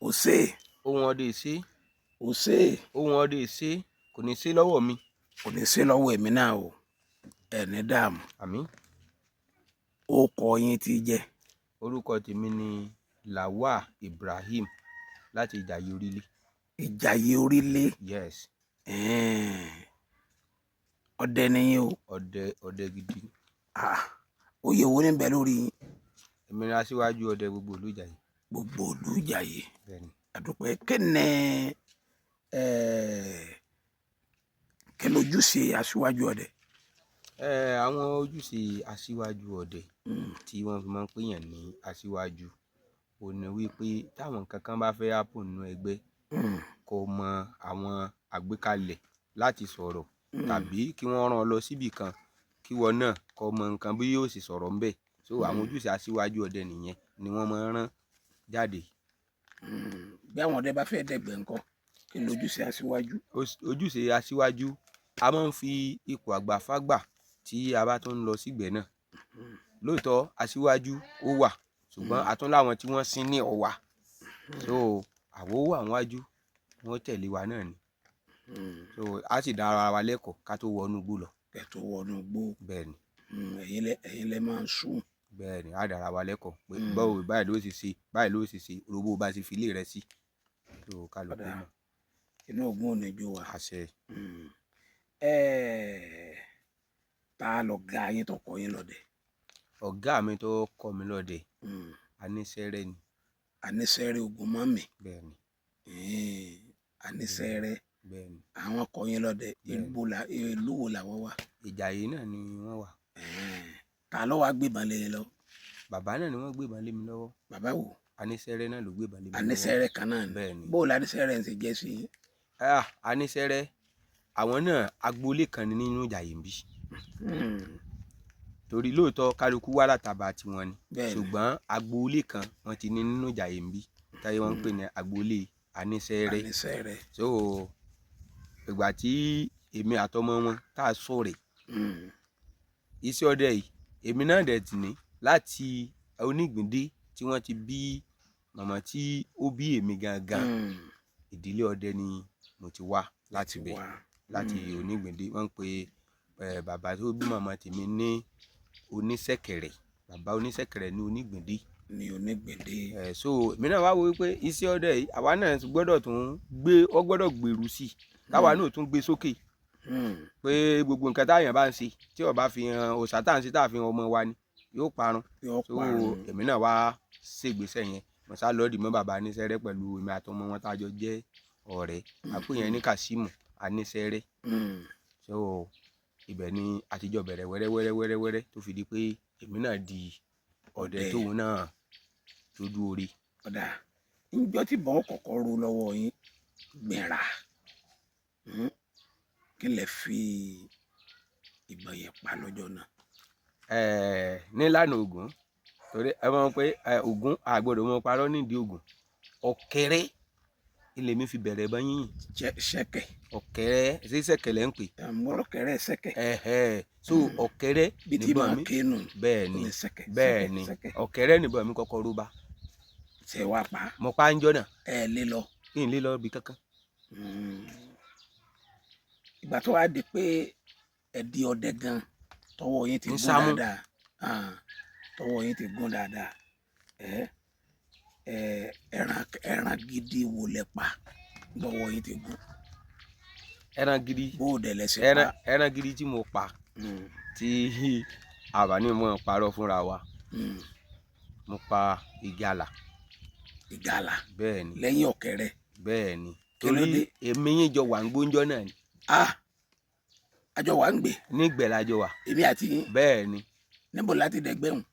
Òsè. Ohun ọdẹ ṣe. Òsè. Ohun ọdẹ ṣe kò ní ṣe lọ́wọ́ mi. Kò ní ṣe lọ́wọ́ èmi náà o. Ẹni dààmú. Àmín. Ó kọ yín tí jẹ́. Orúkọ tèmi ni Lawal Ibrahim láti Ìjàyè Orílé. Ìjàyè Orílé. Yes. Ọdẹ nìyí o. Ọdẹ gidi. Oyè wo ní bẹ lórí yín? Èmi ni aṣíwájú ọdẹ gbogbo ìlú Ìjàyè. Gbogbo ìlú Ìjàyè. Bẹ́ẹ̀ni. Àdúpẹ́ kí lójúṣe aṣíwájú ọdẹ? Àwọn ojúṣe aṣíwájú ọdẹ tí wọ́n fi máa ń pèèyàn ní aṣíwájú ò ní wípé táwọn nǹkan kan bá fẹ́ happen nínú ẹgbẹ́ kó mọ àwọn àgbékalẹ̀ láti sọ̀rọ̀ tàbí kí wọ́n rán ọ lọ síbì kan kí wọ́n náà kó mọ nǹkan bí yóò sì sọ̀rọ̀ ńbẹ̀. So àwọn ojúṣe aṣíwájú ọdẹ nìyẹn ni wọ́n máa ń rán jáde. Bí àwọn ọdẹ bá fẹ́ dẹ̀gbẹ́ ńkọ́ kí lójúṣe aṣíwájú? Ojúṣe aṣíwájú a máa ń fi ipò àgbà fágbà tí a bá tún lọ sígbẹ́ náà. Lóòótọ́ aṣíwájú ó wà ṣùgbọ́n a tún láwọn tí wọ́n sin ní ọ̀wà. So àwo wà níwájú wọ́n tẹ̀lé wa náà ni. So a sì dára wa lẹ́kọ̀ọ́ ká tó wọnú igbó lọ. Kẹ́ tó wọnú igbó. Bẹ́ẹ̀ni. Ẹ̀yin lẹ máa ń sùn. Bẹ́ẹ̀ni a dára wa lẹ́kọ̀ọ́ pé báyìí ló sì ṣe báyìí ló sì ṣe orobó bá ti fi ilé rẹ sí. So kálukú mọ̀. Inú ogun ò ní jó wa. Àṣẹ. Ta lọ̀gá yín tó kọ́ yín lọ́dẹ? Ọ̀gá mi tó kọ́ mi lọ́dẹ Anísẹ́rẹ́ ni. Anísẹ́rẹ́ Ògúnmọ́mì. Bẹ́ẹ̀ni. Anísẹ́rẹ́. Bẹ́ẹ̀ni. Àwọn kọ́ yín lọ́dẹ ìlú wo làwọn wà? Ìjàyè náà ni wọ́n wà. Ta ló wá gbébọn lé yín lọ? Bàbá náà ni wọ́n gbébọn lé mi lọ́wọ́. Bàbá wo? Anísẹ́rẹ́ náà ló gbébọn lé mi lọ́wọ́. Anísẹ́rẹ́ kan náà ni. Bẹ́ẹ̀ni. Bó la Anísẹ́rẹ́ ń ṣe jẹ́ sí yín? Anísẹ́rẹ́ àwọn náà agboolé kan ní nínú Ìjàyè ń bí. Torí lóòótọ́ kálukú wá látàbà tiwọn ni ṣùgbọ́n agboolé kan wọ́n ti ní nínú Ìjàyè ń bí táyé wọ́n ń pè ní agboolé Anísẹ́rẹ́. So ìgbà tí èmi àtọmọ wọn tá a sọ̀rẹ́ iṣẹ́ ọdẹ yìí èmi náà dẹ̀ tì ní láti Onígbìndé tí wọ́n ti bí màmá tí ó bí èmi gangan ìdílé ọdẹ ni mo ti wá láti bẹ̀ láti Onígbìndé. Wọ́n ń pe bàbá tó bí màmá tèmi ní Oníṣẹ̀kẹ̀rẹ̀, bàbá Oníṣẹ̀kẹ̀rẹ̀ ní Onígbìndé. Ní Onígbìndé. So èmi náà wá wo wípé iṣẹ́ ọdẹ yìí àwa náà gbọ́dọ̀ tún gbọ́dọ̀ gbèrú sí i káwa náà tún gbé sókè pé gbogbo nǹkan táyàn bá ń ṣe tí ó bá fi hàn òòṣà tá à ń ṣe tá à fi hàn ọmọ wa ni yóò parun. So èmi náà wá ṣègbésẹ̀ yẹn mo sá lọ́ọ̀dì mọ́ bàbá Anísẹ́rẹ́ pẹ̀lú èmi àtọmọ wọn tá a jọ jẹ́ ọ̀rẹ́ àpò yẹn ní Kàsímù Anísẹ́rẹ́. So ibẹ̀ ni àtijọ́ bẹ̀rẹ̀ wẹ́rẹ́wẹ́rẹ́ tó fi di pé èmi náà di ọdẹ tóun náà tó dúró rí. Ọ̀dà níjọ́ tí bọ́n kọ́kọ́ ro lọ́wọ́ yín gbẹ̀rà kí lẹ fi ìbọn yẹn pa lọ́jọ́ náà? Nílànà Ògún torí ẹ mọ̀ pé Ògún àgbọ̀dọ̀ mọ̀ parọ́ nídìí Ògún ọ̀kẹ́rẹ́ ilé mi fi bẹ̀rẹ̀ bá yín. Ṣẹ̀kẹ̀. Ọ̀kẹ́rẹ́ ṣé ṣẹ̀kẹ̀ lẹ́ ń pè? Mọ̀lọ́kẹ́rẹ́ ṣẹ̀kẹ̀. So ọ̀kẹ́rẹ́ níbọn mi. Bẹ́ẹ̀ni bẹ́ẹ̀ni ọ̀kẹ́rẹ́ níbọn mi kọ́kọ́ ró bá. Ṣé wàá pa? Mo pa ń jọ náà. Lé lọ. Kí n lé lọ bí kankan. Ìgbà tó wá di pé ẹ di ọdẹ gan tọwọ́ yín ti gún dáadáa tọwọ́ yín ti gún dáadáa ẹran gidi wo lẹ pa lọ́wọ́ yín ti gún? Ẹran gidi. Bó o dẹ̀ lẹ́sẹ̀ pa? Ẹran gidi tí mo pa tí àbá ní mo parọ́ fúnra wa mo pa ìgalà. Ìgalà. Bẹ́ẹ̀ni. Lẹ́yìn ọ̀kẹ́rẹ́. Bẹ́ẹ̀ni torí èmi yín jọ wà ń gbóúnjọ́ náà ni. Àjọ wà ń gbé. Nígbẹ̀ lájọ wà. Èmi àti yín. Bẹ́ẹ̀ni. Níbo láti dẹ̀gbẹ́ hùn?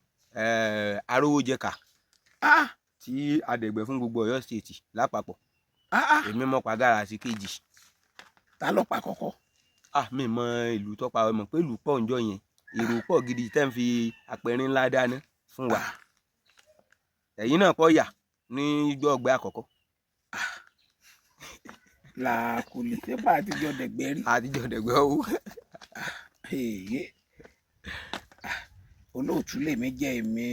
Arówójẹka tí adẹ̀gbẹ́ fún gbogbo Ọ̀yọ́ state lápapọ̀. Èmi mọ̀ pa gáràsì kejì. Ta ló pa kọ́kọ́? Mi mọ ìlú tó pa ọmọ pé ìlú pọ̀ ńjọ́ yẹn èrò pọ̀ gidi tẹ́ ń fi àpẹẹrẹ ńlá dáná fún wa. Ẹ̀yin náà pọ̀ yà ní ijọ́ ọgbẹ́ àkọ́kọ́. Làákùlé ṣé bá àtijọ́ dẹ̀gbẹ́ rí? Àtijọ́ dẹ̀gbẹ́ owó. Olóòtú lèmi jẹ́ èmi.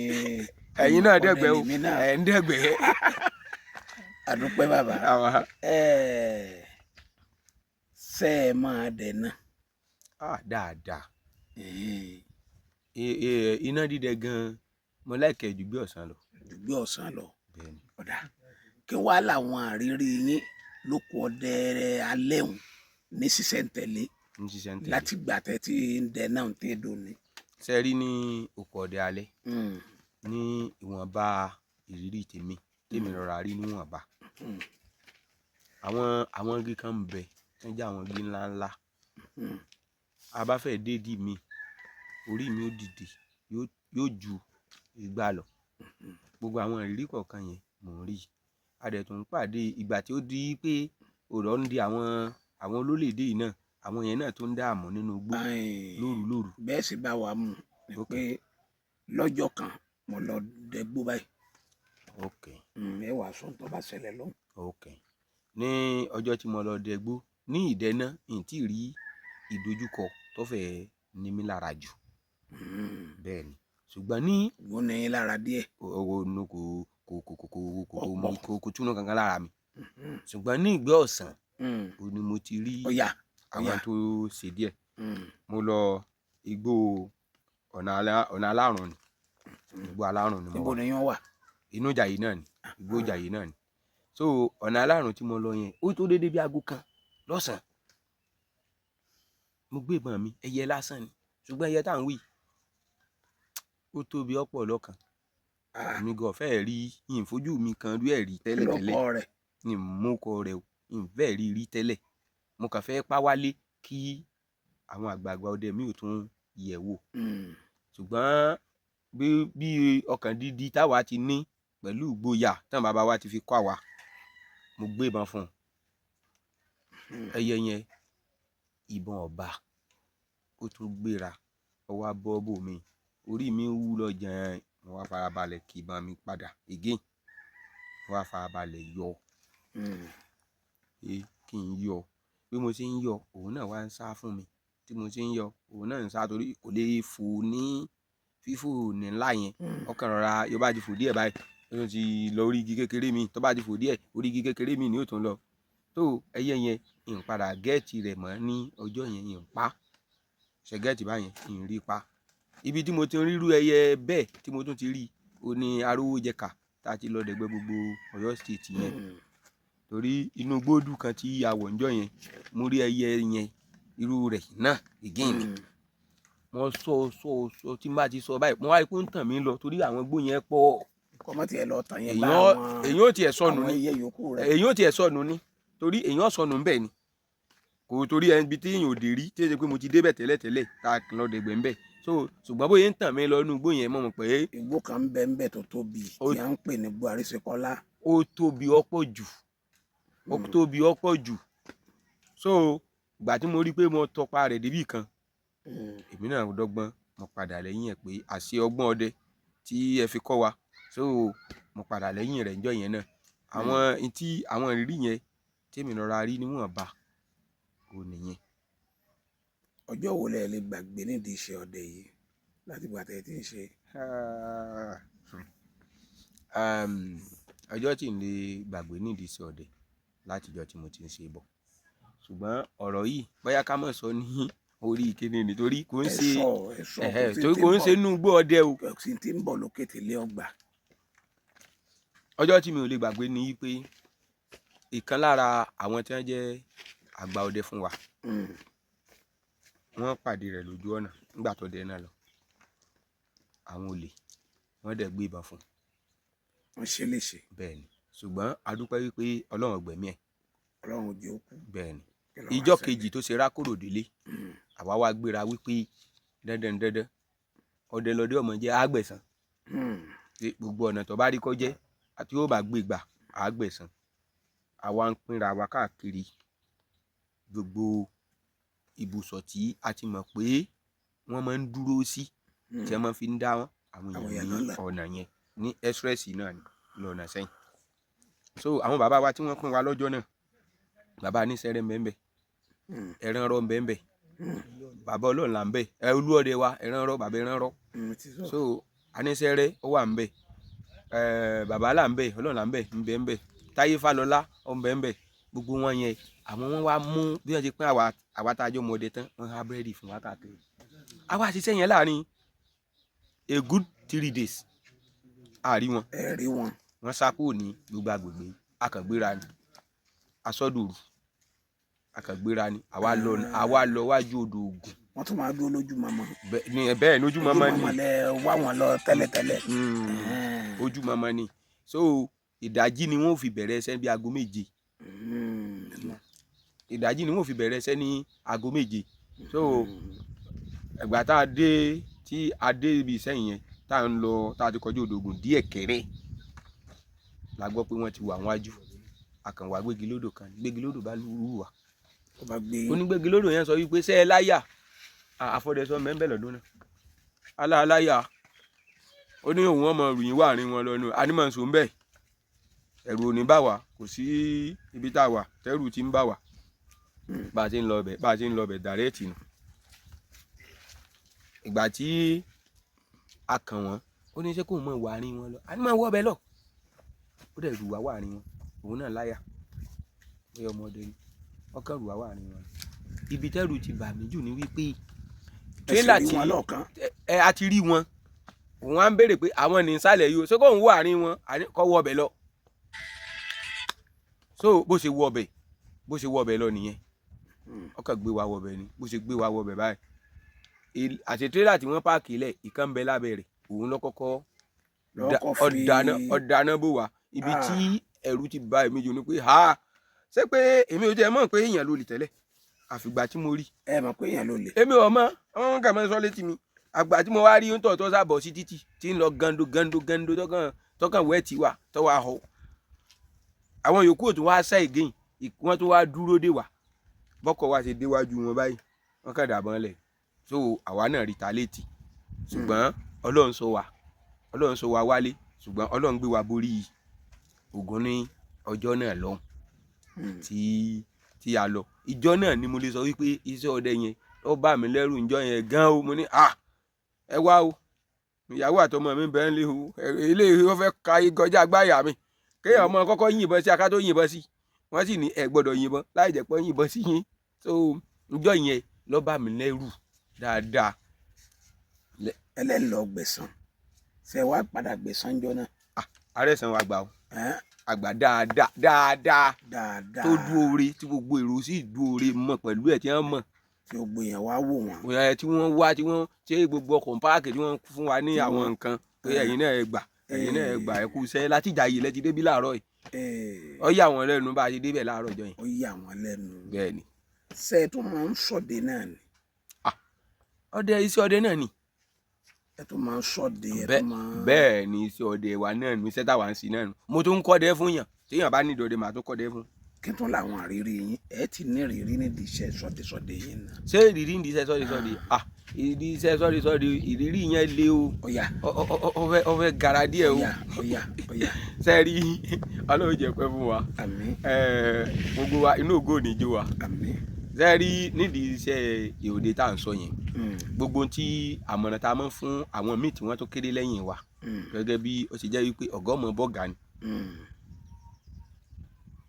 Ẹ̀yin náà dẹ̀gbẹ́ o ẹ̀ ń dẹ̀gbẹ́. àdúpẹ́ bàbá ṣe é máa dẹ̀nà. Dáadáa iná dídẹ gan mo láìkẹ́ ju gbé ọ̀sán lọ. Ọ̀dà kí wàá làwọn àrírí yín lóko ọdẹ alẹ́ òun ní sísẹ̀ntẹ̀lé láti gbà tẹ́ tí ń dẹ náà tẹ́ dòní. ṣe rí ní oko ọdẹ alẹ́ ní ìwọ̀nba ìrírí tèmi rọra rí níwọ̀nba. àwọn igi kan ń bẹ tó ń jẹ́ àwọn igi ńláńlá. a bá fẹ́ dédì mi orí mi ó dìde yóò ju ìgbà lọ. gbogbo àwọn ìrírí kọ̀ọ̀kan yẹn mò ń rí. a dẹ̀ tún pàdé ìgbà tí ó di pé ọ̀rọ̀ ń di àwọn olólèdè yìí náà, àwọn yẹn náà tó ń dààmú nínú igbó lóru. bẹ́ẹ̀ sì bá wa mú ni pé lọ́jọ́ kan mo lọ dẹgbó báyìí. ẹ wàá sọ tó bá ṣẹlẹ̀ lọ́hùn. ní ọjọ́ tí mo lọ dẹgbó ní ìdẹ́ná n tí rí ìdojúkọ tó fẹ́ ní mi lára jù. bẹ́ẹ̀ ni ṣùgbọ́n ní ìwọ ní lára díẹ̀. kò túnú kankan lára mi. ṣùgbọ́n ní ìgbẹ́ ọ̀sán ni mo ti rí àwọn tó ṣe díẹ̀. mo lọ igbó ọ̀nà alárùn ni. igbó alárùn ni mo wà. ibo ni yín wà? inú Ìjàyè náà ni, igbó Ìjàyè náà ni. so ọ̀nà alárùn tí mo lọ yẹn ó tó déédéé bí aago kan lọ́sàn-án. mo gbé ìbọn mi, ẹyẹ lásán ni ṣùgbọ́n ẹyẹ tá à ń wí ó tóbi ọ̀pọ̀ lọ́kàn. mi gan fẹ́ rí ìfojú mi kan rí ẹ̀rí tẹ́lẹ̀tẹ́lẹ̀ ní mọ́kọ rẹ̀ o ìfẹ́ rí tẹ́lẹ̀. mo kàn fẹ́ pa wálé kí àwọn àgbààgbà ọdẹ mi ò tún yẹ̀ wò. ṣùgbọ́n bí ọkàn dídí táwa ti ní pẹ̀lú ìgboyà tán bàbá wa ti fi kọ́ àwa, mo gbé ìbọn fún un. ẹyẹ yẹn ìbọn ọba ó tún gbéra ó wá bọ́ bò mí, orí mi wú lọ jẹun. mo wá farabalẹ̀ kí ìbọn mi padà again. mo wá farabalẹ̀ yọ kí n yọ. bí mo ṣe ń yọ òun náà wá ń sá fún mi. tí mo ṣe ń yọ òun náà ń sá torí kò lè fò ní fífò ní ńlá yẹn. ọkàn rọra yóò bá ti fò díẹ̀ báyìí ó ti lọ orí igi kékeré mi, tó bá ti fò díẹ̀ orí igi kékeré mi ni ó tún lọ. tó ẹyẹ yẹn ń padà gẹ́ẹ̀tì rẹ̀ mọ́ ní ọjọ́ yẹn ń pa ṣe gẹ́ẹ̀tì báyẹn ń rí pa. ibi tí mo ti ń rírú ẹyẹ bẹ́ẹ̀ tí mo tún ti rí o ní Arówójẹka tá a ti lọ dẹ̀gbẹ́ gbogbo Ọ̀yọ́ state yẹn. torí inú gbódù kan tí a wọ̀ ńjọ́ yẹn mo rí ẹyẹ yẹn irú rẹ̀ náà again ni. mo sọ tí n bá ti sọ báyìí mo wá rí pé ó ń tàn mí lọ torí àwọn igbó yẹn pọ̀. kọ́mọ́ tiẹ̀ lọ tàn yẹn bá èyàn ò tiẹ̀ sọnù ni èyàn ò tiẹ̀ sọnù ni torí èyàn sọnù ń bẹ̀ ni. kò torí ẹni tí èyàn ò dé rí tí ó ṣe pé mo ti débẹ̀ tẹ́lẹ̀tẹ́lẹ̀ tá a lọ dẹ̀gbẹ́ ń bẹ̀. so ṣùgbọ́n bóyá ń tàn mí lọ inú igbó yẹn mọ̀ pé. igbó kan ń bẹ ń bẹ tó tóbi tí à ń pè ní Buhari Ṣekọ́lá. ó tóbi ọ̀pọ̀ jù. so ìgbà tí mo rí pé mo tọpa rẹ̀ débì kan èmi náà dọ́gbọ́n mo padà lẹ́yìn ẹ̀ pé àṣẹ ọgbọ́n ọdẹ tí ẹ fi kọ́ wa. so mo padà lẹ́yìn rẹ̀ níjọ́ yẹn náà. àwọn ìrírí yẹn tèmi lọ́ra rí níwọ̀nba ò nìyẹn. ọjọ́ wo lẹ lè gbàgbé nídìí iṣẹ́ ọdẹ yìí láti gbà tẹ́ ti ń ṣe? ọjọ́ tí n lè gbàgbé nídìí iṣẹ́ ọdẹ látijọ́ tí mo ti ń ṣe bọ̀. ṣùgbọ́n ọ̀rọ̀ yìí bóyá ká mọ̀ sọ ní orí ìkéde nítorí kò ń ṣe inú igbó ọdẹ o. kí n ti ń bọ̀ lókè tẹ́lé ọgbà. ọjọ́ tí mi ò lè gbàgbé ni pé ìkan lára àwọn tí wọ́n jẹ́ àgbà ọdẹ fún wa wọ́n pàdé rẹ̀ lójú ọ̀nà nígbà tó dẹ náà lọ. àwọn olè wọ́n dẹ̀ gbé ìbọn fún un. wọ́n ṣe léṣe. bẹ́ẹ̀ ni ṣùgbọ́n a dúpẹ́ wípé Ọlọ́run gbẹ̀mí ẹ̀. Ọlọ́run jẹ́ òkú. bẹ́ẹ̀ ni ìjọ kejì tó ṣe rákòrò délé àwa wá gbéra wípé dandan ọdẹ lọdẹ ọmọ jẹ́ àgbẹ̀san. gbogbo ọ̀nà tó bá rí kó jẹ́ àti yóò bá gbé gbà àgbẹ̀san. àwa ń pinra wa káàkiri gbogbo ibùsọ̀ tí a ti mọ̀ pé wọ́n máa ń dúró sí tí wọ́n máa fi ń dá àwọn èèyàn ní ọ̀nà yẹn ní express náà ní lọ́nà sẹ́yìn. so àwọn bàbá wa tí wọ́n pín wa lọ́jọ́ náà bàbá anísẹ́rẹ́ mbẹ́mbẹ́ ẹran rọ mbẹ́mbẹ́ bàbá ọlọ́run là ń bẹ̀ olúọdẹ wa ẹran rọ bàbá ẹran rọ. so anísẹ́rẹ́ ó wà ń bẹ̀ bàbá là ń bẹ̀ ọlọ́run là ń bẹ̀ mbẹ́mbẹ́ Táyé Fálọlá ọ̀nbẹ̀ǹbẹ̀ gbogbo wọn yẹn àwọn wọn wá mú bí wọ́n ti pín àwa tá a jọ mọ̀ọ́dẹ tán wọ́n há búrẹ́dì fún wa káàkiri àwa ṣiṣẹ́ yẹn láàrin a good 3 days àrí wọn ẹ̀rí wọn wọ́n sá kúrò ní gbogbo agbègbè akàngbéra ni asọ́dòrò akàngbéra ni àwa lọ wájú odò Ògùn. wọ́n tún máa dúró lójú mọ́mọ́. bẹ́ẹ̀ lójú mọ́mọ́ ni. ojú mọ́mọ́ lẹ wá wọn lọ tẹ́lẹ̀tẹ́lẹ̀. ojú mọ́mọ́ ni so ìdájí ni wọ́n fi bẹ̀rẹ̀ ẹsẹ̀ bí aago 7. ìdájí ni wọ́n fi bẹ̀rẹ̀ ẹsẹ̀ ní aago 7. so ẹgbà tá a dé ibi ìsẹ́yìn yẹn tá a ń lọ tá a ti kọjú odò Ògùn díẹ̀ kéré la gbọ́ pé wọ́n ti wà wájú akànwá gbégilódò kan gbégilódò bá lù wá onígbégilódò yẹn sọ wípé ṣé ẹ láyà àfọdẹsọ mẹ́ńbẹ̀ lọ́dún náà aláàláyà ó ní òun ọmọ ròyìn wà àárín wọn lọ́nu anímọ̀nsó ń bẹ̀ ẹ̀rù ò ní bà wá kò sí ibi tá a wà tẹ́rù ti ń bà wá bá a ti ń lọ bẹ̀ dàrẹ́ẹ̀tì nù ìgbà tí a kàn wọ́n ó ní ṣé kóun mọ̀ wà àárín wọn lọ anímọ̀ wọ́ ọbẹ̀ lọ ó dẹ̀ rù wá wà àárín wọn òun náà láyà pé ọmọdé ni ọkàn rù wá wà àárín wọn ibi tẹ́rù ti bà mí jù ní wípé tírélà tí a ti rí wọn òun á ń béèrè pé àwọn ní ìsàlẹ̀ yìí o ṣé kóun wọ àárín wọn kọ́ wọ ọbẹ̀ lọ so bó ṣe wọ ọbẹ̀ lọ nìyẹn ọkàn gbé wa wọ ọbẹ̀ ni bó ṣe gbé wa wọ ọbẹ̀ báyìí àti tírélà tí wọ́n páàkì lẹ̀ ìkan ń bẹ lábẹ́ rẹ̀ òun ló kọ́kọ́ ọ̀dáná bò wá ibi tí ẹ̀rù ti bà èmi jù ni pé ṣé pé èmi ò jẹ́ mọ̀ pé èèyàn ló lè tẹ́lẹ̀ àfìgbà tí mo rí. ẹ mọ̀ pé èèyàn ló lè. èmi ò mọ̀ àwọn kan máa ń sọ létí mi àgbà tí mo wá rí ń tọ̀ tó sábọ̀ sí títì tí ń lọ gando tọkàn wẹ́ẹ̀tì wà tọ́wọ́ ahọ́ àwọn yòókù ò tún wá sá again wọ́n tún wá dúró dè wá bọ́kọ̀ wá ṣe déwájú wọn báyìí wọ́n kàn dàbọ̀n lẹ̀ so àwa náà rí ta létí ṣùgbọ́n Ọlọ́run sọ wa wálé ṣùgbọ́n Ọlọ́run gbé wa borí Ògún ní ọjọ́ náà lọ́hùn tí a lọ ìjọ náà ni mo lè sọ wípé iṣẹ́ ọdẹ yẹn ó bà mí lẹ́rù ìjọ yẹn gan o mo ní ẹ wá o ìyàwó àtọmọ mi bẹ́ẹ̀ lé o ilé ìwé fẹ́ ka igọjá gbáyà mi kéèyàn ọmọ kọ́kọ́ yìnbọn sí aká tó yìnbọn sí wọ́n sì ní ẹ gbọ́dọ̀ yìnbọn láì jẹ́ pé yìnbọn sí yín so ìjọ yẹn ló bà mí lẹ́rù dáadáa. ẹlẹ́lọ́ gbẹ̀san ṣe wá padà gbẹ̀san jọ náà. àrẹ̀sán wa gbà o àgbà dáadáa tó dúore tí gbogbo èrò sì dúore mọ̀ pẹ̀lú ẹ̀ tí wọ́n mọ̀ tí gbogbo èèyàn wá wò wọ́n. tí wọ́n wá tí gbogbo ọkọ̀ páàkì tí wọ́n fún wa ní àwọn nǹkan pé ẹ̀yin náà ẹ gbà ẹ kú iṣẹ́ láti ìjà yìí lẹ́ti débí láàárọ̀ yìí ó yà wọ́n lẹ́nu bá a ti débẹ̀ láàárọ̀ ọjọ́ yẹn. ó yà wọ́n lẹ́nu. bẹ́ẹ̀ ni. ṣé ẹ tún máa ń ṣọdẹ náà ni. iṣẹ́ ọdẹ náà ni. ẹ tún máa ń ṣọdẹ bẹ́ẹ̀ ni iṣẹ́ ọdẹ wa náà ni iṣẹ́ táwa ń ṣe náà ni mo tún ń kọ́dẹ fún yàn téèyàn bá ní ìdọ̀dẹ màá tún kọ́dẹ fún. kí tún làwọn àrírí yín ẹ ti ní ìrírí nídìí iṣẹ́ sọdẹ yín náà. ṣé ìrírí nídìí iṣẹ́ sọdẹ ìdí iṣẹ́ sọdẹ ìrírí yẹn le o ó fẹ́ gara díẹ̀ o sẹ́ẹ̀rí Ọlọ́run jẹ́ pẹ́ fún wa gbogbo wa inú ògo ní jó wa sẹ́ẹ̀rí nídìí iṣẹ́ ìhòòdè tá à ń sọ yẹn gbogbo tí àmọ̀ràn tá a mọ̀ fún àwọn míì tí wọ́n tó kéré lẹ́yìn wa gẹ́gẹ́ bí ó ti jẹ́ wípé ọ̀gá ọmọ bọ́gà ni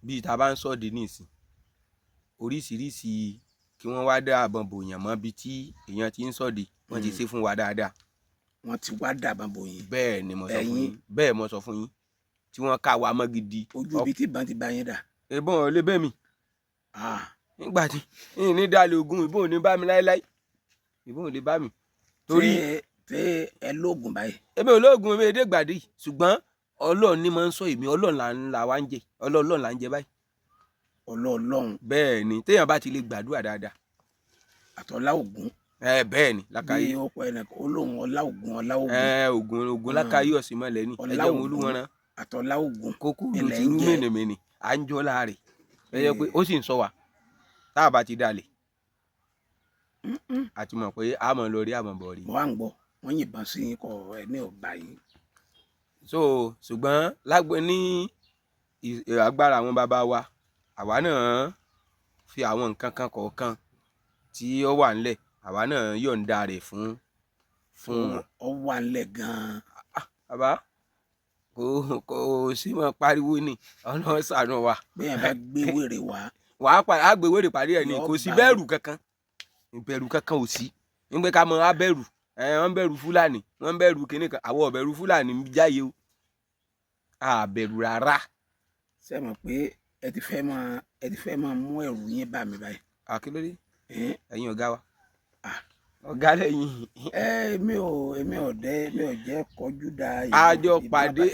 bí tá a bá ń sọ́ọ̀dì nísìn oríṣiríṣi kí wọ́n wá dá àbọ̀n bòyàn mọ́ bí tí èèyàn ti ń sọ́ọ̀dì wọ́n ti ṣe fún wa dáadáa. wọ́n ti wá dá àbọ̀n bòyìn. bẹ́ẹ̀ ni mo sọ fún yín bẹ́ẹ̀ mo sọ fún yín tí wọ́n ká wa mọ́ gidi. ojú ibi tí ìbọn ti bá yín dà. ìbọn ò lè bẹ́ mi. nígbà tí yìnyín ní dalẹ̀ ogun ìbọn ò ní bá mi láéláé ìbọn ò lè bá mi. torí ẹ lóògùn báyìí. èmi ò lóògùn èmi èdè gbàdé ṣùgbọ́n Ọlọ́run ni máa ń sọ èmi Ọlọ́run là wá ń jẹ Ọlọ́run là ń jẹ báyìí. Ọlọ́run. bẹ́ẹ̀ ni téèyàn bá ti lè gbàdúrà dáadáa. àtọ́lá Ògún. bẹ́ẹ̀ ni lákàyè. bí ó pẹ́ ẹnìkan olóhùn ọlá Ògún ọlá Ògún. Ògún lákàyè ọ̀sìn mọ́lẹ̀ ni ẹjẹ́ wọn olúwọ́nrán. àtọ́lá Ògún. kókó ló ti rú mẹ́nìmẹ́nì à ń jọ́ láàrẹ̀ ẹ jẹ́ pé ó sì ń sọ wa tá a bá ti dalẹ̀ àti mọ̀ pé a mọ̀ lórí àmọ̀ bọ̀ rí. mo wá ń gbọ́ wọ́n yìnbọn sí yín kọ ẹni ọba yìí. so ṣùgbọ́n lágbo ní agbára àwọn bàbá wa àwa náà fi àwọn nǹkan kan kọ̀ọ̀kan tí ó wà ńlẹ̀ àwa náà yọ̀ǹda rẹ̀ fún wọn. ó wà ńlẹ̀ gan-an. bàbá kò sí mọ́ pariwo ni Ọlọ́run ṣàánú wa. bẹ́ẹ̀ bá gbé wèrè wá. á gbé wèrè parí ẹ̀ ni kò sí bẹ̀rù kankan ò sí nígbà ká mọ á bẹ̀rù wọ́n bẹ̀rù Fúlàní wọ́n bẹ̀rù kinní kan àwọn ò bẹ̀rù Fúlàní jáyé o a bẹ̀rù rárá. ṣé mọ̀ pé ẹ ti fẹ́ máa mú ẹ̀rù yín bá mi báyìí. Akílódé ẹ̀yin ọ̀gá wa ọ̀gá lẹ́yìn. èmi ò jẹ́ kọjú da àjọ pàdé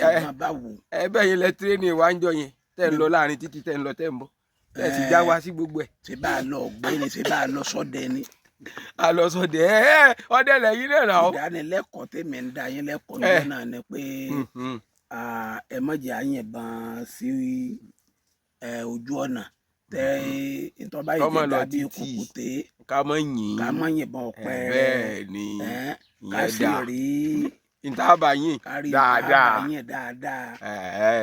bẹ́ẹ̀ yẹn lẹ tírénì wa ń jọ yẹn tẹ́ ń lọ láàrin títí tẹ́ ń lọ tẹ́ ń bọ̀ tẹ́ sì já wa sí gbogbo ẹ̀. ṣé bá a lọ ọ̀gbẹ́ni ṣé bá a lọ sọ́dẹ ni. a lọ sọ́dẹ ọdẹ lẹ́yìn náà rà ó. ìdánilẹ́kọ̀ọ́ tèmi ń da yín lẹ́kọ̀ọ́ nígbà náà ni pé ẹ má jẹ́ àyìnbọn sí ojú ọ̀nà ìtọ́ba yìí dàbí kùkùté ká mọ̀ yìnbọn ọ̀pẹ bẹ́ẹ̀ ni ká sì rí ìtàbà yín dáadáa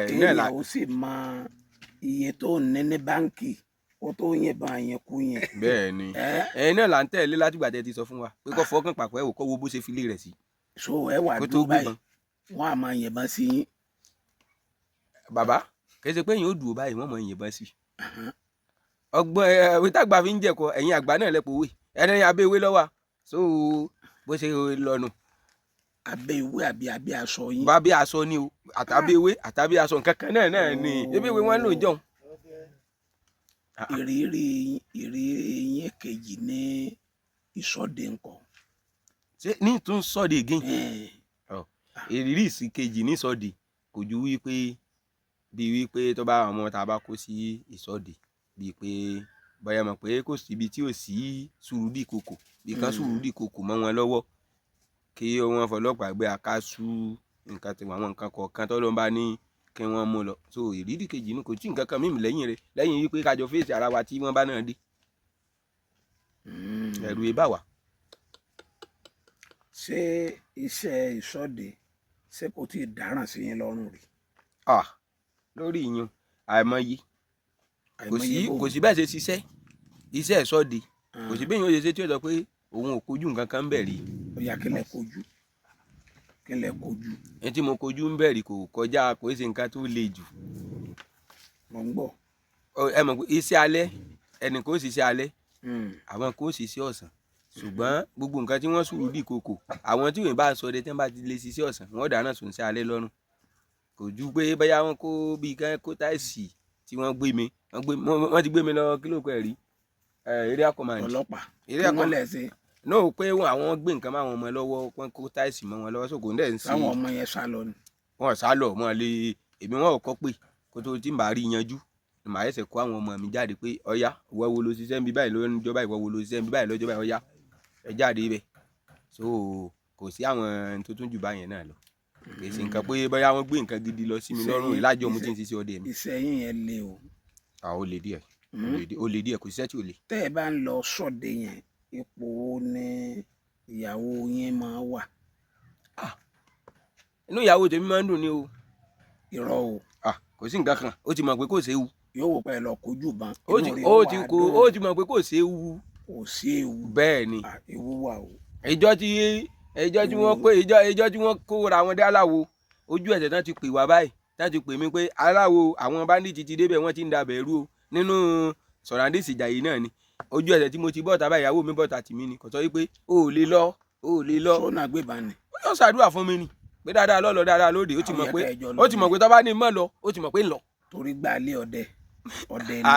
kéèyàn ó sì mọ iye tó ní báǹkì kó tó yìnbọn àyẹ̀kú yẹn. bẹ́ẹ̀ ni ẹ̀yin náà là ń tẹ̀lé látìgbà tẹ́ ti sọ fún wa pé kó fọkàn pàpọ̀ ẹ̀ wò kó wo bó ṣe fi lé rẹ̀ sí. so ẹ wà dúró báyìí wọn á máa yìnbọn sí yín. bàbá kìí ṣe pé yín ó dùn báyìí wọ́n máa yìnbọn sí. ọgbọ́n ìtàgbà fi ń jẹ̀kọ ẹ̀yin àgbà náà lẹ́pọ̀ wé ẹni abẹ́wé lọ́wọ́ so bó ṣe lọ́nu. abẹ́wé àbí abẹ́ aṣọ yín. bá bí aṣọ ni o àtàbẹ́wé àtàbí aṣọ nǹkan kan náà ni ebi ìwé wọn lò ń jọun. ìrírí yín kejì ní ìsọdẹ nǹkan. ṣé ní tún sọdẹ again. ìrírí ìsìnkejì ní sọdẹ kò ju wípé tó bá àwọn ọmọ tá a bá kó sí ìsọdẹ bíi pé bóyá mọ̀ pé kò síbi tí ò sí sùúrùdì kòkò bí kan sùúrùdì kòkò mọ́ wọn lọ́wọ́ kí wọ́n fọlọ́pàá gbé àkásù nǹkan tí àwọn nǹkan kọ̀ọ̀kan tó ló ń bá ní kí wọ́n mú lọ so ìrírí kejì ní kò tí nǹkan kan mímu lẹ́yìn rẹ̀ lẹ́yìn wípé kájọ fèsì ara wa tí wọ́n bá náà dé ẹ̀rù ẹ̀ bá wà. ṣé iṣẹ́ ìṣọ́de ṣé kò tí ì dáràn sí yín lọ́rùn rí. lórí ìyún àìmọye kò sí bẹ́ẹ̀ ṣe ṣiṣẹ́ iṣẹ́ ìṣọ́de kò sí bẹ́ẹ̀ yóò ṣe ṣe tí ó sọ pé òun ò kojú nǹkan kan ń bẹ̀ rí. ó yá kílẹ̀ kojú. ẹni tí mo kojú ń bẹ̀ rí kò kọjá kò ṣe nǹkan tó le jù. mo ń gbọ́. ẹ mọ̀ pé iṣẹ́ alẹ́ ẹnì kò ṣiṣẹ́ alẹ́ àwọn kò ṣiṣẹ́ ọ̀sán ṣùgbọ́n gbogbo nǹkan tí wọ́n sùúrù dì kòkò àwọn tí wọ́n bá sọ ọdẹ tí wọ́n bá ti lè ṣiṣẹ́ ọ̀sán wọ́n dáná sùn sí alẹ́ lọ́rùn kò ju pé bóyá wọ́n kó bíi kó táìsì tí wọ́n gbé mi wọ́n ti gbé mi lọ kílò pẹ̀ rí area command ọlọ́pàá area command lẹ́sẹ̀. náà pé àwọn gbé nǹkan máwọn ọmọ lọ́wọ́ wọ́n kó táìsì mọ́ wọn lọ́wọ́ sóko ń dẹ̀ ń sí. táwọn ọmọ yẹn sá lọ ni. wọ́n sá lọ mọ́ lé èmi wọn ò kọ́ pé kó tó tí ń bá rí yanjú màá ẹsẹ̀ kó àwọn ọmọ mi jáde pé ọ̀yá ìwọ wo ló ṣiṣẹ́ ń bí báyìí lọ́jọ́ báyìí ìwọ wo ló ṣiṣẹ́ ń bí báyìí lọ́jọ́ báyìí ọ̀yá ẹ jáde ibẹ̀ so kò sí àwọn tó tún jù báyẹn náà lọ kì í ṣe nǹkan pé bóyá wọ́n gbé nǹkan gidi lọ sí mi lọ́rùn ìlàjọ mo ti ń ṣiṣẹ́ ọdẹ mi. iṣẹ́ yín yẹn le o. ó le díẹ̀ ó le díẹ̀ kò síṣẹ́ tí ò le. tẹ́ ẹ bá ń lọ sọ́dẹ yẹn ipò wo ni ìyàwó yín máa wà. inú ìyàwó tèmi máa ń dùn ni o. irọ́ o. kò sí nǹkan kan ó ti mọ̀ pé kò séwu. yóò wò pé lọ kojú ban. ó ti mọ̀ pé kò séwu. kò sí ewu. bẹ́ẹ̀ ni ewu wà o. ìjọ tí wọ́n kóra wọn dé aláwo ojú ẹsẹ̀ tán ti pè wá báyìí tán ti pè mí pé aláwo àwọn báńdíìtì ti débẹ̀ wọ́n ti ń dabẹ̀ rú o nínú sọ̀ràndìsì ìjà yìí náà ni ojú ẹsẹ̀ tí mo ti bọ́ta báyìí ìyàwó mi bọ́ta tì mí ni kò sọ wípé o ò lè lọ. sọ́nà gbébà ni. ó yọ ṣàdúrà fún mi ni pé dáadáa lọ́lọ́ dáadáa lóde ó ti mọ̀ pé tó bá ní mọ́ lọ ó ti mọ̀ pé ń lọ. torí gbà lé ọdẹ ni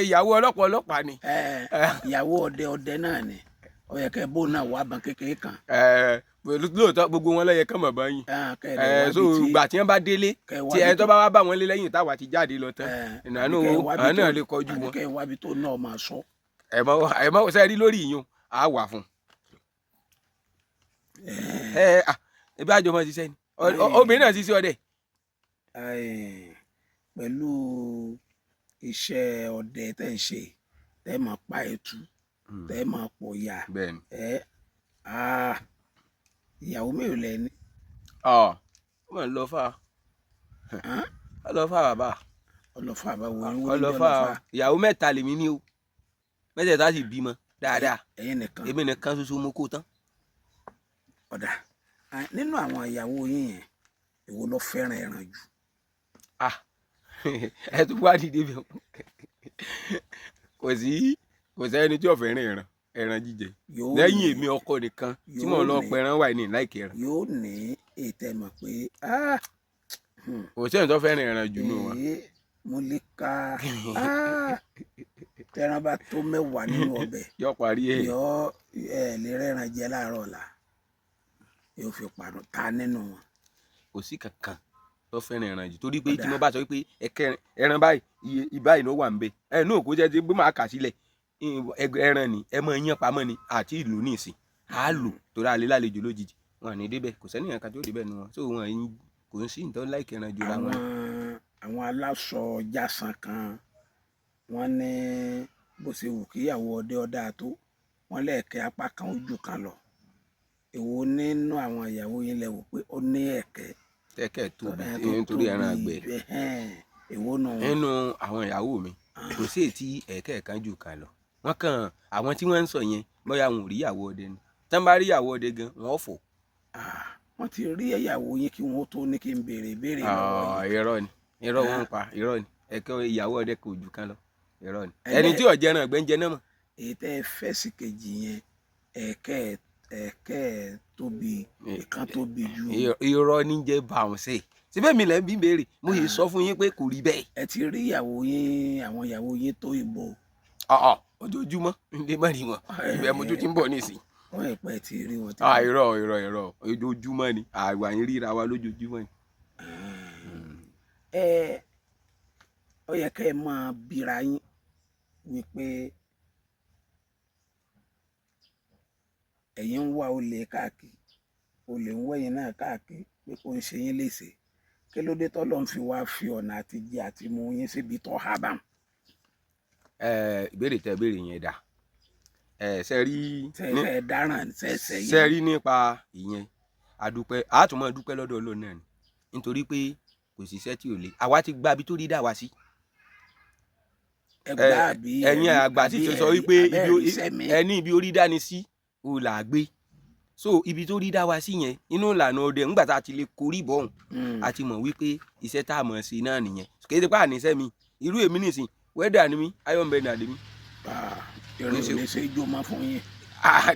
ìyàwó ọlọ́pàá ni. ìyàwó ọdẹ náà ni ó yẹ kẹ́ bó náà wà bàn kékeré kan. lóòótọ́ gbogbo wọn lọ́yẹ kán mọ̀ báyìí. so ìgbà tí wọ́n bá délé tí ẹni tó bá wá bá wọn lé lẹ́yìn táwa ti jáde lọ tán ìnáwó àwọn náà lè kọjú wọn. àbíkẹ́ wábi tó náà máa sọ. ẹ mọ sẹ́rí lórí ìyún á wà fún. ebi àjọ máa ṣiṣẹ́ ni obìnrin náà ṣiṣẹ́ ọdẹ. pẹ̀lú iṣẹ́ ọdẹ tẹ́ ń ṣe tẹ́ máa pa ẹ̀tù tẹ́ máa pọ̀ ya ìyàwó mélòó lẹ ní. ó mà ń lọ fà á lọ fà bàbá. ọlọ́fà bá wo ni ọlọ́fà ìyàwó mẹ́ta lèmi ní o mẹ́tẹ̀ẹ̀ta sì bímọ dáadáa èmi nìkan ṣoṣo mo kó tán. ọ̀dà nínú àwọn ìyàwó yín yẹn èwo ló fẹ́ràn ẹran jù. ẹ tún wá dìde bẹ́ẹ̀ kò sẹ́ni tí ò fẹ́ràn ẹran jíjẹ lẹ́yìn èmi ọkọ nìkan tí mò ń lọ pẹran wà ní láìkí ẹran. yóò ní ètò ẹ̀ mọ̀ pé kò sẹ́ni tó fẹ́ràn ẹran jù nù wọn. mo lè ka tẹran bá tó 10 nínú ọbẹ̀ yọ parí ẹ̀. lè rẹ́ran jẹ láàárọ̀ ọ̀la yóò fi pàdùn ta nínú wọn. kò sí kankan tó fẹ́ràn ẹran jù torí pé tí mo bá sọ pé ẹran báyìí ìbáyìí ló wà ń bẹ náà kó jẹ́ bí máa kà sílẹ̀ ẹran ni ẹ mọ iyán pamọ́ ni àti ìlú ní ìsìn á lò torí alẹ́ lálejò lójijì wọn ní débẹ̀ kò sẹ́ni ẹ̀ka tó débẹ̀ nu wọn tó wọn kò ń sí ìtọ́ láìkẹ́ ẹran jù ra wọn. àwọn aláṣọ jásán kan wọ́n ní bó ṣe wù kíyàwó ọdẹ ọdá tó wọ́n lẹ́ẹ̀kẹ́ apá kan ojú kan lọ èwo nínú àwọn ìyàwó yín lẹ wò pé ó ní ẹ̀kẹ́ tóbi nítorí ẹran àgbẹ̀ èwo nù. nínú àwọn ìyàwó mi kò sí ètí ẹ̀kẹ́ kan jù kan lọ wọn kàn àwọn tí wọ́n ń sọ yẹn bóyá wọn ò rí ìyàwó ọdẹ ni tí wọ́n bá rí ìyàwó ọdẹ gan wọn ò fò. wọ́n ti rí ìyàwó yín kí wọ́n tó ní kí n béèrè ìbéèrè lọ́wọ́ yìí. irọ́ wọn ń pa irọ́ ni ẹ̀kẹ́ ìyàwó ọdẹ kò jù kan lọ irọ́ ni ẹni tí ọ̀jẹ̀ náà gbẹ́njẹ náà mọ̀. èyí tẹ́ ẹ fẹ́ sí kejì yẹn ẹ̀kẹ́ tóbi ìkan tóbi ju. irọ́ ní jẹ́ báwọn ṣe síbẹ̀ mi lẹ́ ń bí béèrè mo yìí sọ fún yín pé kò rí bẹ́ẹ̀. ẹ ti rí ìyàwó yín àwọn ìyàwó yín tó ìbò. ojoojúmọ́ ndé má rí wọn ibẹ̀ mo tún ti ń bọ̀ nísìnyí. wọ́n ì pẹ́ ti rí wọn. irọ́ ojoojúmọ́ ni àwa yín ríra wa lójoojúmọ́ ni. ó yẹ kẹ́ ẹ máa bíra yín wípé ẹ̀yin ń wá olè káàkiri olè ń wẹ̀yìn náà káàkiri pé kò ń ṣe yín léṣe kí ló dé tọ́lọ́ ń fi wá fi ọ̀nà àti jẹ àti mú yín síbi tó há bá. ìbéèrè tẹ béèrè yẹn dà ṣe rí nípa ìyẹn àdúpẹ́ àtúmọ̀ dúpẹ́ lọ́dọ̀ Ọlọ́run náà ni nítorí pé kò síṣẹ́ tí ò le àwa ti gba ibi tó rí dà wá sí. ẹ̀yin àgbà sì sọ wípé ẹni ibi orí dání sí o là gbé so ibi tó rí dá wa sí yẹn inú ìlànà ọdẹ ńgbà tá a ti lè korí bọ́ọ̀hún a ti mọ̀ wípé iṣẹ́ tá a mọ̀ sí náà nìyẹn kéde pa àníṣẹ́ mi irú èmi nìsín wẹ́dà ni mí ayọ̀nbẹ̀nà lèmi. ìrìn lè ṣe ijó máa fún yín.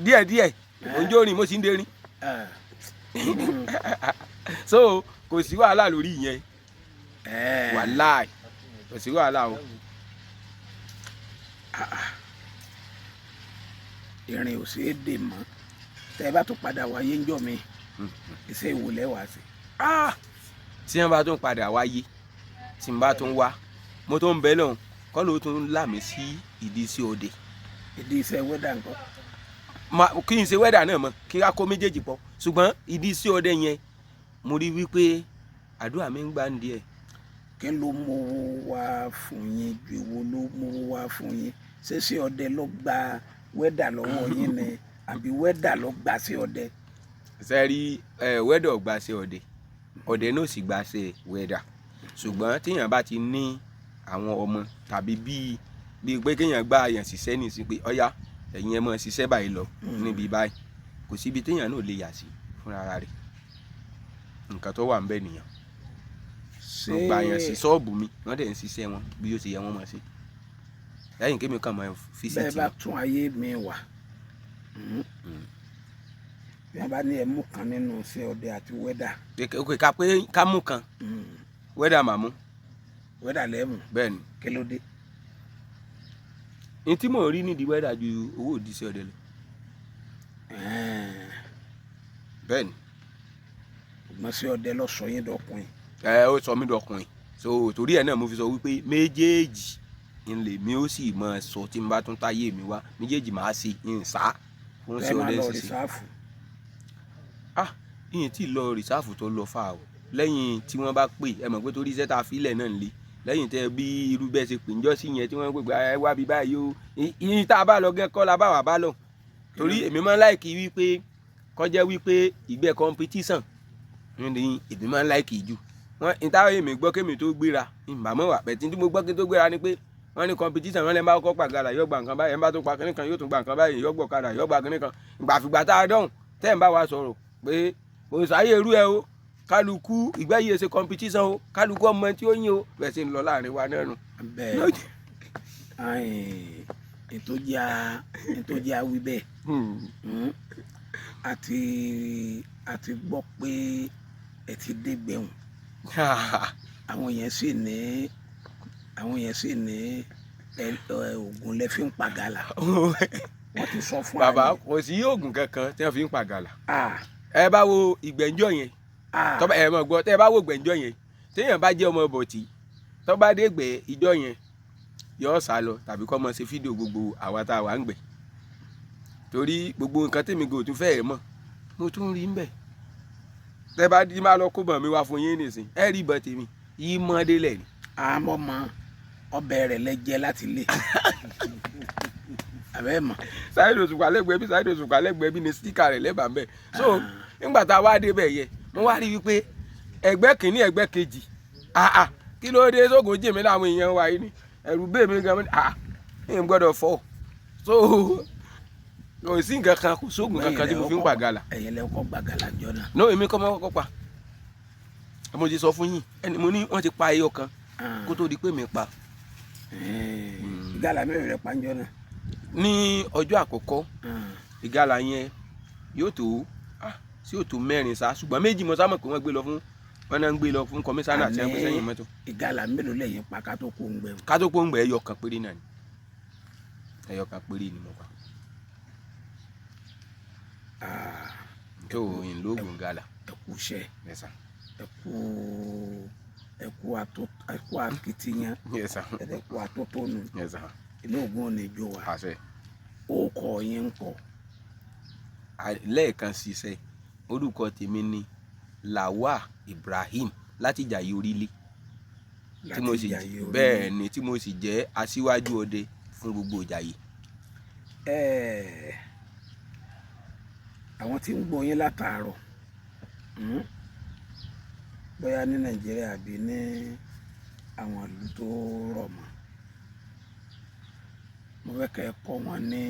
díẹ̀ oúnjẹ orin mo sì ń derin so kò sí wàhálà lórí yẹn wàhálà kò sí wàhálà o. ìrìn ò ṣeé dè mọ́ tẹ́ ẹ bá tún padà wáyé ńjọ́ mi iṣẹ́ ìwòlẹ́ wá sí. tí wọ́n bá tún padà wáyé tí n bá tún wá mo tó ń bẹ lọ́hùn kọ́ ló tún là mí sí ìdí iṣẹ́ ọdẹ. ìdí iṣẹ́ wẹ́dà nǹkan. kí n ṣe wẹ́dà náà mọ́ kí a kó méjèèjì pọ̀ ṣùgbọ́n ìdí iṣẹ́ ọdẹ yẹn mo rí wípé àdúrà mi ń gbà ń díẹ̀. kí ló mú wá fún yín ju èwo ló mú wá fún yín ṣé ṣé ọdẹ ló gba wẹ́dà lọ́wọ́ yín ni àbí wẹ́dà ló gbà sí ọdẹ. sẹ́rí wẹ́dà ò gbà sí ọdẹ ọdẹ náà sì gbà sí wẹ́dà ṣùgbọ́n téèyàn bá ti ní àwọn ọmọ tàbí bíi pé kéèyàn gbà yàn ṣiṣẹ́ nìsín pé ọ̀yá ẹ̀yin ẹ mọ̀ ṣiṣẹ́ báyìí lọ níbi báyìí kò síbi téèyàn náà lè yà sí fúnra rẹ̀ nǹkan tó wà ń bẹ nìyẹn wọ́n gbà yàn sí ṣọ́ọ̀bù mi wọ́n dẹ̀ ń ṣiṣẹ́ wọn bí ó ṣe yẹ wọ́n mọ̀ sí lẹ́yìn kémi kàn máa fi sí ti. bẹ́ẹ̀ bá tún ayé mi wà bí wọ́n bá ní ẹ mú kan nínú iṣẹ́ ọdẹ àti wẹ́dà. òkè ká pé ká mú kan wẹ́dà máa mú. wẹ́dà lẹ́mù. bẹ́ẹ̀ni. kí ló dé. ní tí mò ń rí nídìí wẹ́dà ju owó òdì sí ọdẹ lọ. bẹ́ẹ̀ni. ṣùgbọ́n sí ọdẹ lọ sọ yín dọkùnrin. ó sọ mí dọkùnrin so torí ẹ̀ náà mo fi sọ wípé méjèèjì n lè mi ó sì máa sọ tí n bá tún táyé mi wá méjèèjì máa ṣe n sá fún sí ọdẹ ṣiṣẹ́. ìyẹn tí lọ rìsáàfù tó lọ fà o lẹ́yìn tí wọ́n bá pè ẹ mọ̀ pé torí iṣẹ́ tá a filẹ̀ náà ń le lẹ́yìn tẹ bí irú bẹ́ẹ̀ ṣe pè ń jọ́ sí yẹn tí wọ́n pè pé ẹ wá bí báyìí o ìyìn tá a bá lọ gẹ́ kọ́ la bá wà bá lọ torí èmi máa ń láìkì wípé kọjá wípé ìgbẹ́ competition ní èmi máa ń láìkì jù wọ́n ìtawọ̀ èmi gbọ́ kémi tó gbéra ìmàmọ́ wà pẹ̀tí tí mo gbọ́ kí tó gbéra ni pé wọ́n ní competition wọ́n lè bá kọ́ pàgàlà yóò gba nǹkan báyìí ẹ̀ ń bá tó pa kínní kan yóò tún gba nǹkan báyìí yóò gbọ́ kadà yóò gba kínní kan ìgbàfìgbà tá a dọ̀hùn tẹ́ ń bá wa sọ̀rọ̀ pé kò sáyé irú ẹ o kálukú ìgbà yìí ṣe competition o kálukú ọmọ tí ó yín o bẹ́ẹ̀ sì ń lọ láàrin wa náà nù. bẹ́ẹ̀ ètò jẹ́ àwí bẹ́ẹ̀ àti gbọ́ pé ẹ ti dé gbẹ̀hùn àwọn yẹn sì ní oògùn lẹ fi ń pàgàlà wọ́n ti sọ fún bàbá kò sí oògùn kankan tí wọ́n fi ń pàgàlà ẹ bá wo ìgbẹ́njọ́ yẹn tọ́ba ẹ mọ̀ gbọ́ tẹ́ ẹ bá wo ìgbẹ́njọ́ yẹn téèyàn bá jẹ́ ọmọ bọ̀tì tọ́ba dé gbẹ́ ìjọ yẹn yóò sá lọ tàbí kọ́ mọ ṣe fídíò gbogbo àwa tá a wà ń gbẹ́ torí gbogbo nǹkan tèmi gò tún fẹ́ẹ̀ mọ̀ mo tún rí ń bẹ̀ tẹ́ bá di máa lọ kó bọ̀ mi wá fún yín nìsín ẹ rí ìbọn tèmi yìí mọ́ délẹ̀ ni. àmọ́ mọ ọbẹ̀ rẹ̀ lẹ́jẹ́ láti lé àbẹ́ mọ̀. Saheed Òṣùpá lẹ́gbẹ̀ẹ́ bí Saheed Òṣùpá lẹ́gbẹ̀ẹ́ bí ni síkà rẹ̀ lẹ́bàá mbẹ́ so nígbà tá a wá débẹ̀ yẹ mo wá rí wípé ẹgbẹ́ kìíní ẹgbẹ́ kejì kí ló dé sóògùn jèmi láwọn èèyàn wa yìí ni ẹ̀rù bẹ́ẹ̀ mi gan ẹ̀ ń gbọ́dọ̀ fọ́ so kò sí nǹkan kan kò sóògùn kankan tí mo fi ń pàgàlà. ẹ̀yin lẹ kọ́ gbàgàlà jọ náà. no èmi kọ́ mọ́ kọ́kọ́ pa mo ti sọ fún yín ẹni mo ní wọ́n ti pa ẹyọ kan kó tó di pé mi pa. ìgalà mẹ́rin rẹ̀ panjọ́ náà. ní ọjọ́ àkọ́kọ́ ìgalà yẹn yóò tó mẹ́rin sá ṣùgbọ́n méjì mo sá mọ̀ pé wọ́n gbé lọ fún wọn náà ń gbé lọ fún kọmíṣánná àti ẹgbẹ́ sẹ́yìn mọ́tò. ìgalà mélòó lẹ́yìn pa ká tó kó ń gbẹ. ká tó kó ń gbẹ ẹyọ kan péré náà ni ẹyọ kan péré ni mo pa. tó òyìn lóògùn gàlà. ẹ kú iṣẹ́ ẹ kú akitiyan ẹ kú atótónu ilé ògùn ò ní jó wa ó kọ yín ń kọ. lẹ́ẹ̀kan ṣiṣẹ́ orúkọ tèmi ni Lawal Ibrahim láti Ìjàyè Orílé bẹ́ẹ̀ ni tí mo sì jẹ́ aṣíwájú ọdẹ fún gbogbo Ìjàyè. àwọn tí ń gbọ́ yín látàárọ̀ bóyá ní Nàìjíríà àbí ní àwọn ìlú tó rọ̀ mọ́ mo fẹ́ kẹ́ ẹ kọ́ wọn ní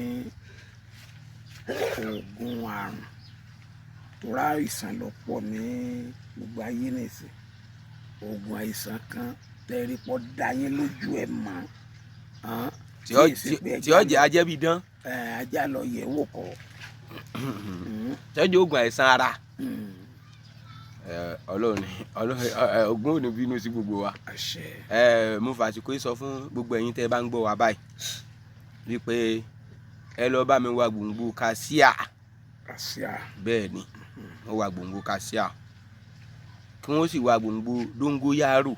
oògùn àrùn tó rá àìsàn lọ́pọ̀ ní gbogbo ayé nìsín oògùn àìsàn kan tẹ́rí pọ̀ dá yín lójú ẹ̀ mọ́ tí ó jẹ́ ajẹ́bí dán. ajá lọ yẹ̀ wò kọ́. tọ́jú oògùn àìsàn ara Ọlọ́run oògùn ò ní bínú sí gbogbo wa. mo fàṣìkò sọ fún gbogbo ẹ̀yin tẹ́ bá ń gbọ́ wa báyìí wípé ẹ lọ bá mi wá gbòǹgbò kàsíà bẹ́ẹ̀ ni wọ́n wá gbòǹgbò kàsíà kí wọ́n sì wá gbòǹgbò dóngóyárò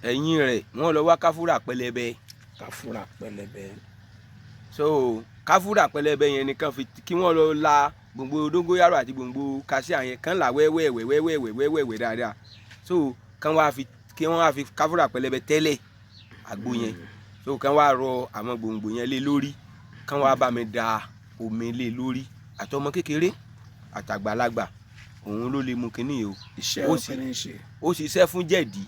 ẹ̀yìn rẹ̀ wọ́n lọ wá káfúrà pẹlẹbẹ. so káfúrà pẹlẹbẹ yẹn nìkan fi kí wọ́n lọ la gbòǹgbò dóngóyárò àti gbòǹgbò kàsíà yẹn kàn là wẹ́wẹ́wẹ́wẹ́wẹ́wẹ́ dáadáa so kí wọ́n wá fi káfúrà pẹlẹbẹ tẹ́lẹ̀ àgbo yẹn so kàn wá rọ àwọn gbòǹgbò yẹn lé lórí kàn wá bá mi da omi lé lórí àtọmọ kékeré àtàgbàlagbà òun ló lè mú kínní o ó ṣiṣẹ́ fún jẹ̀dí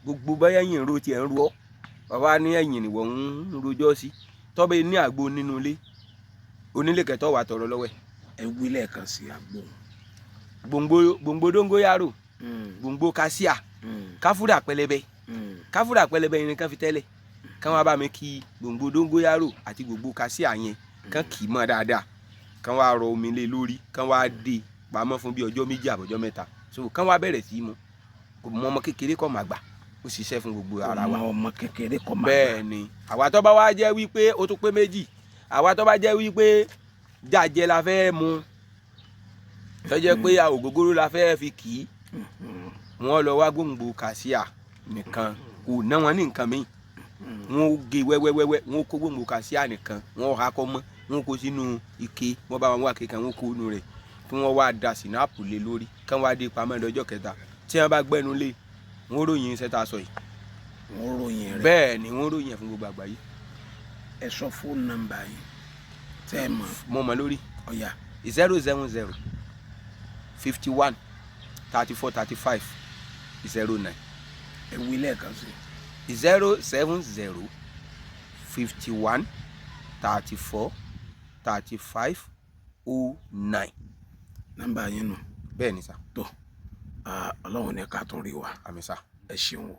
gbogbo báyà yìí ro tiẹ̀ ń ro ọ́ bàbá ní ẹ̀yìn nìwọ̀ ń rojọ́ sí tọ́bẹ̀ ní àgbo nínú ilé onílé kẹtọ́ wà tọrọ lọ́wọ́ ẹ wí lẹ́ẹ̀kan sí àgbo. gbòǹgbò dóngóyárò gbòǹgbò kàsíà káfúrà pẹlẹbẹ káfúrà pẹlẹbẹ yẹn nìkan fi tẹ́lẹ̀ kán wá bá mi kí gbòǹgbò dóngóyárò àti gbòǹgbò kàsíà yẹn kán kì í mọ́ dáadáa kán wá rọ omi lé lórí kán wá dé pamọ́ fún bí ọjọ́ méjì àbọ̀jọ́ mẹ́ta so kán wá bẹ̀rẹ̀ sí í mu mọ ọmọ kékeré kọ́ máa gbà ó ṣiṣẹ́ fún gbogbo ara wa. ọmọ kékeré kọ́ máa gbà. bẹ́ẹ̀ ni àwa tó bá wá jẹ́ wípé ó tún pé méjì àwa tó bá jẹ́ wípé jàjẹ́ la fẹ́ mu tó jẹ́ pé ògógóró la fẹ́ fi kì í wọ́n lọ wá gbòǹgbò kàsíà nìkan kò ná wọn ní nǹkan míì wọ́n gé wẹ́wẹ́wẹ́wẹ́ wọ́n kó gbòǹgbò kàsíà nìkan wọ́n ha kọ́ mọ́ wọ́n kó sínú ike wọ́n bá wọn wá kékan wọ́n kó inú rẹ̀ kí wọ́n wá da sinapu lé lórí kí wọ́n wá dé pamọ́ lọ́jọ́ kẹta tí wọ́n bá gbẹ́nu lé wọ́n ròyìn iṣẹ́ tá a sọ yìí. wọ́n ròyìn rẹ̀ bẹ́ẹ̀ ni wọ́n ròyìn ẹ̀ fún gbogbo àgbáyé. ẹ sọ fóònù nọ́mbà yìí tẹ́ ẹ mọ̀. mo mọ̀ lórí. ọ̀yà 070 51 34 35 09. ẹ wí lẹ́ẹ̀kan sí. 070 51 34 35 09. nọ́mbà yín nù. bẹ́ẹ̀ ni sà. tó Ọlọ́run ní ká tún rí wa. àmín sà. ẹ ṣeun o.